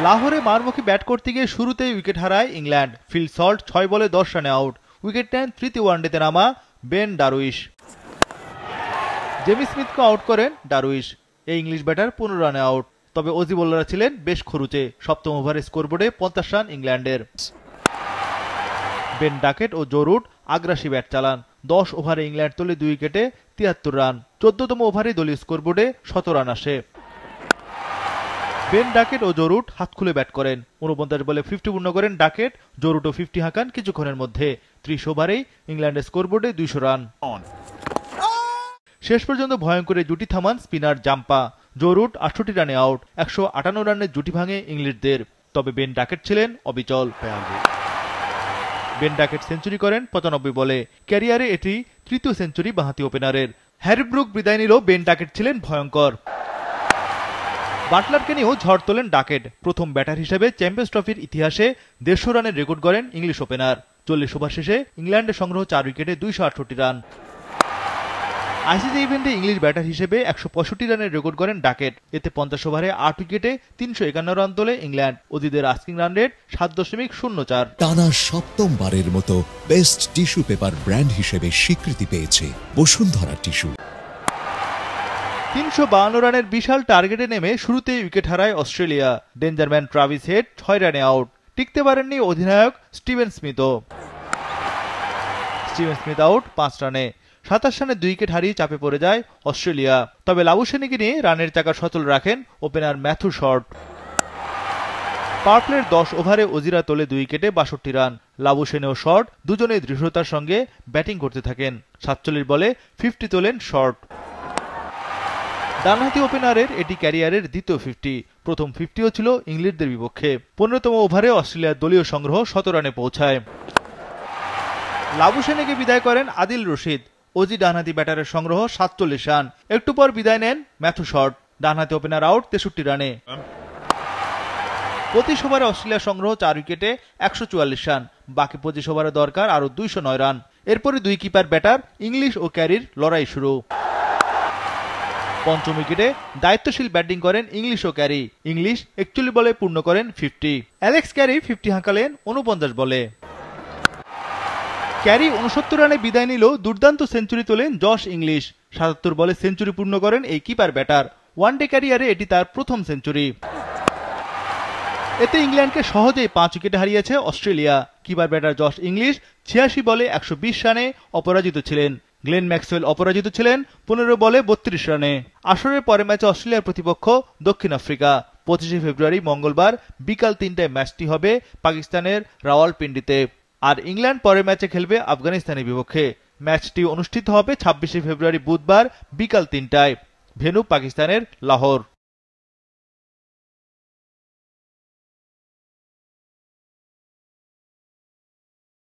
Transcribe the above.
লাহোরে মারমুখী ব্যাট করতে গিয়ে শুরুতেই উইকেট হারায় ইংল্যান্ড। ফিল সল্ট ৬ বলে ১০ রানে আউট। উইকেট নেন তৃতীয় ওয়ানডেতে নামা বেন ডারউইশ। জেমি স্মিথকে আউট করেন ডারউইশ। এই ইংলিশ ব্যাটার ১৫ রানে আউট। তবে অজি বোলাররা ছিলেন বেশ খরুচে। সপ্তম ওভারে স্কোরবোর্ডে ৫০ রান ইংল্যান্ডের। বেন ডাকেট ও জো রুট আগ্রাসী ব্যাট চালান। ১০ ওভারে ইংল্যান্ড তোলে ২ উইকেটে ৭৩ রান। ১৪তম ওভারে দলীয় স্কোরবোর্ডে ১৭ রান আসে। বেন ডাকেট ও জো রুট হাত খুলে ব্যাট করেন। ৪৯ বলে 50 পূর্ণ করেন ডাকেট। জো রুটও 50 হাঁকান কিছুক্ষণের মধ্যে। ৩০ ওভারেই ইংল্যান্ডের স্কোরবোর্ডে ২০০ রান। শেষ পর্যন্ত ভয়ঙ্কর জুটি থামান স্পিনার জাম্পা। জো রুট ৬৮ রানে আউট। ১৫৮ রানের জুটি ভাঙে ইংলিশদের। তবে বেন ডাকেট ছিলেন অবিচল। বেন ডাকেট সেঞ্চুরি করেন ৯৫ বলে। ক্যারিয়ারে এটি তৃতীয় সেঞ্চুরি বাঁহাতি ওপেনারের। হ্যারি ব্রুক বিদায় নিলেও বেন ডাকেট ছিলেন ভয়ঙ্কর। বাটলারকে নিয়েও ঝড় তোলেন ডাকেট। প্রথম ব্যাটার হিসেবে চ্যাম্পিয়ন্স ট্রফির ইতিহাসে ১৫০ রানের রেকর্ড গড়েন ইংলিশ ওপেনার। ৪০ ওভার শেষে ইংল্যান্ডের সংগ্রহ ৪ উইকেটে ২৬৮ রান। আইসিসি ইভেন্টে ইংলিশ ব্যাটার হিসেবে ১৬৫ রানের রেকর্ড গড়েন ডাকেট। এতে ৫০ ওভারে ৮ উইকেটে ৩৫১ রান তোলে ইংল্যান্ড। অজিদের আস্কিং রান রেট ৭.০৪। টানা সপ্তমবারের মতো বেস্ট টিস্যু পেপার ব্র্যান্ড হিসেবে স্বীকৃতি পেয়েছে বসুন্ধরা টিস্যু। ৩৫২ রানের বিশাল টার্গেটে নেমে শুরুতেই উইকেট হারায় অস্ট্রেলিয়া। ডেঞ্জারম্যান ট্রাভিস হেড ৬ রানে আউট। টিকতে পারেননি অধিনায়ক স্টিভেন স্মিথও। স্টিভেন স্মিথ আউট ৫ রানে। ২৭ রানে ২ উইকেট হারিয়ে চাপে পড়ে যায় অস্ট্রেলিয়া। তবে লাবুশেনিকে নিয়ে রানের চাকা সচল রাখেন ওপেনার ম্যাথু শর্ট। পাওয়ার প্লের ১০ ওভারে অজিরা তোলে ২ উইকেটে ৬২ রান। লাবুশেন ও শর্ট দুজনেই দৃঢ়তার সঙ্গে ব্যাটিং করতে থাকেন। ৪৭ বলে 50 তোলেন শর্ট। ডানহাতি ওপেনারের এটি ক্যারিয়ারের দ্বিতীয় 50। প্রথম 50ও ছিল ইংলিশদের বিপক্ষে। ১৫তম ওভারে অস্ট্রেলিয়ার দলীয় সংগ্রহ ১৭ রানে পৌঁছায়। লাবুশেনিকে বিদায় করেন আদিল রশিদ। অজি ডানহাতি ব্যাটারের সংগ্রহ ৪৭ রান। একটু পর বিদায় নেন ম্যাথু শর্ট। ডানহাতি ওপেনার আউট ৬৩ রানে। ২৫ ওভারে অস্ট্রেলিয়ার সংগ্রহ ৪ উইকেটে ১৪৪ রান। বাকি ২৫ ওভারে দরকার আরও ২০৯ রান। এরপরে দুই কিপার ব্যাটার ইংলিশ ও ক্যারির লড়াই শুরু। পঞ্চম উইকেটে দায়িত্বশীল ব্যাটিং করেন ইংলিশ ও ক্যারি। ইংলিশ ৪১ বলে পূর্ণ করেন 50। অ্যালেক্স ক্যারি 50 হাঁকালেন ৪৯ বলে। ক্যারি ৬৯ রানে বিদায় নিলেও দুর্দান্ত সেঞ্চুরি তোলেন জশ ইংলিশ। ৭৭ বলে সেঞ্চুরি পূর্ণ করেন এই কিপার ব্যাটার। ওয়ানডে ক্যারিয়ারে এটি তার প্রথম সেঞ্চুরি। এতে ইংল্যান্ডকে সহজেই ৫ উইকেটে হারিয়েছে Australia. Keeper batter Josh English ৮৬ বলে ১২০ রানে অপরাজিত ছিলেন। গ্লেন ম্যাক্সওয়েল অপরাজিত ছিলেন ১৫ বলে ৩২ রানে। আসরের পরের ম্যাচে অস্ট্রেলিয়ার প্রতিপক্ষ দক্ষিণ আফ্রিকা। ২৫ ফেব্রুয়ারি মঙ্গলবার বিকাল ৩টায় ম্যাচটি হবে পাকিস্তানের রাওয়ালপিন্ডিতে। আর ইংল্যান্ড পরের ম্যাচে খেলবে আফগানিস্তানের বিপক্ষে। ম্যাচটি অনুষ্ঠিত হবে ২৬ ফেব্রুয়ারি বুধবার বিকাল ৩টায়। ভেন্যু পাকিস্তানের লাহোর।